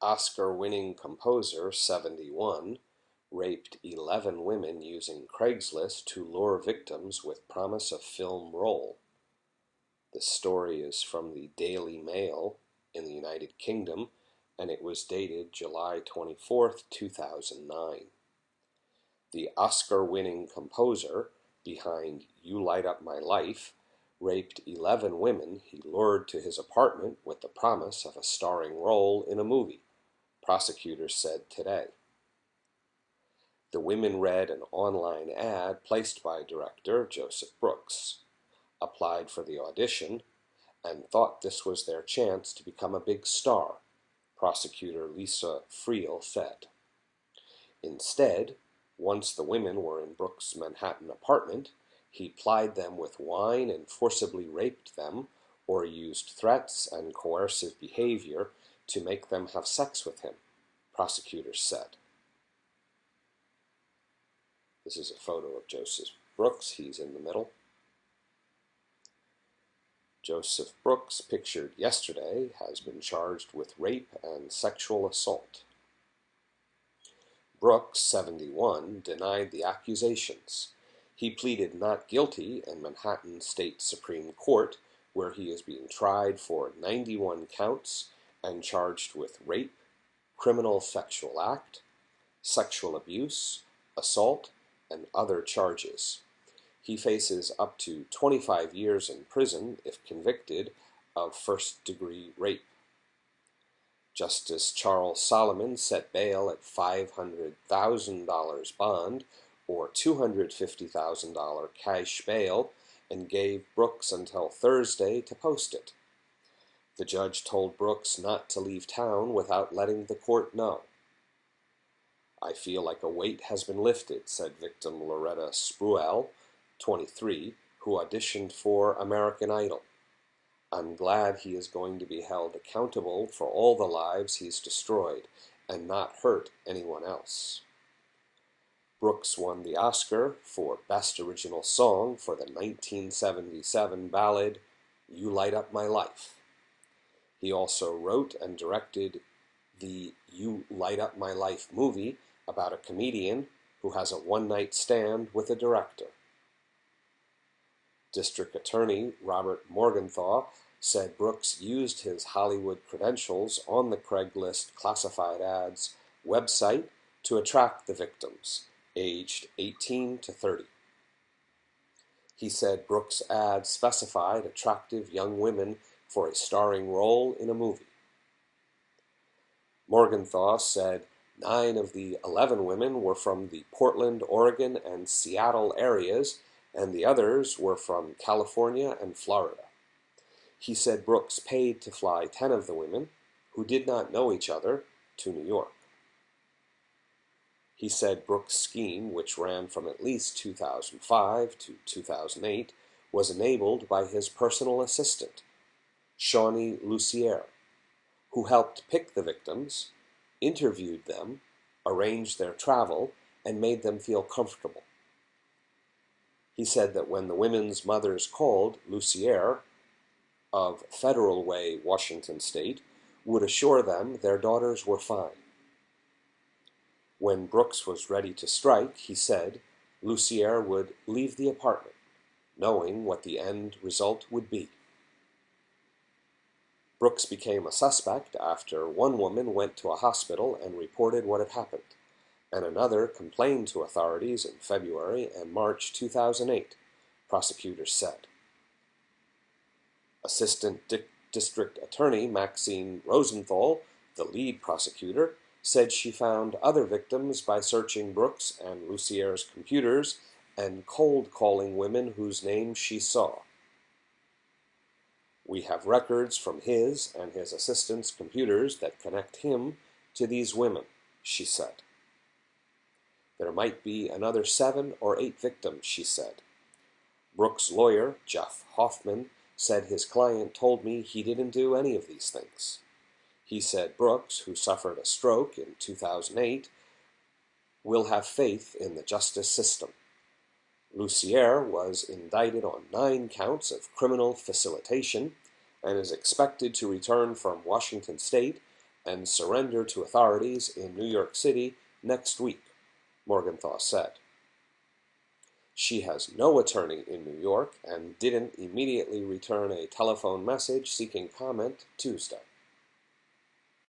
Oscar-winning composer, 71, raped 11 women using Craigslist to lure victims with promise of film role. This story is from the Daily Mail in the United Kingdom, and it was dated July 24, 2009. The Oscar-winning composer behind You Light Up My Life raped 11 women he lured to his apartment with the promise of a starring role in a movie, prosecutors said today. The women read an online ad placed by director Joseph Brooks, applied for the audition, and thought this was their chance to become a big star, prosecutor Lisa Friel said. Instead, once the women were in Brooks' Manhattan apartment, he plied them with wine and forcibly raped them, or used threats and coercive behavior to make them have sex with him, prosecutors said. This is a photo of Joseph Brooks. He's in the middle. Joseph Brooks, pictured yesterday, has been charged with rape and sexual assault. Brooks, 71, denied the accusations. He pleaded not guilty in Manhattan State Supreme Court, where he is being tried for 91 counts and charged with rape, criminal sexual act, sexual abuse, assault, and other charges. He faces up to 25 years in prison if convicted of first-degree rape. Justice Charles Solomon set bail at $500,000 bond or $250,000 cash bail and gave Brooks until Thursday to post it. The judge told Brooks not to leave town without letting the court know. "I feel like a weight has been lifted," said victim Loretta Spruill, 23, who auditioned for American Idol. "I'm glad he is going to be held accountable for all the lives he's destroyed and not hurt anyone else." Brooks won the Oscar for Best Original Song for the 1977 ballad You Light Up My Life. He also wrote and directed the You Light Up My Life movie about a comedian who has a one-night stand with a director. District Attorney Robert Morgenthau said Brooks used his Hollywood credentials on the Craigslist classified ads website to attract the victims, aged 18 to 30. He said Brooks' ads specified attractive young women for a starring role in a movie. Morgenthau said 9 of the 11 women were from the Portland, Oregon, and Seattle areas, and the others were from California and Florida. He said Brooks paid to fly 10 of the women, who did not know each other, to New York. He said Brooks' scheme, which ran from at least 2005 to 2008, was enabled by his personal assistant, Shawnee Lucier, who helped pick the victims, interviewed them, arranged their travel, and made them feel comfortable. He said that when the women's mothers called, Lucier, of Federal Way, Washington State, would assure them their daughters were fine. When Brooks was ready to strike, he said, Lucier would leave the apartment, knowing what the end result would be. Brooks became a suspect after one woman went to a hospital and reported what had happened, and another complained to authorities in February and March 2008, prosecutors said. Assistant District Attorney Maxine Rosenthal, the lead prosecutor, said she found other victims by searching Brooks and Lucier's computers and cold-calling women whose names she saw. "We have records from his and his assistant's computers that connect him to these women," she said. "There might be another 7 or 8 victims," she said. Brooks' lawyer, Jeff Hoffman, said his client told me he didn't do any of these things. He said Brooks, who suffered a stroke in 2008, will have faith in the justice system. Lucier was indicted on 9 counts of criminal facilitation and is expected to return from Washington State and surrender to authorities in New York City next week, Morgenthau said. She has no attorney in New York and didn't immediately return a telephone message seeking comment Tuesday.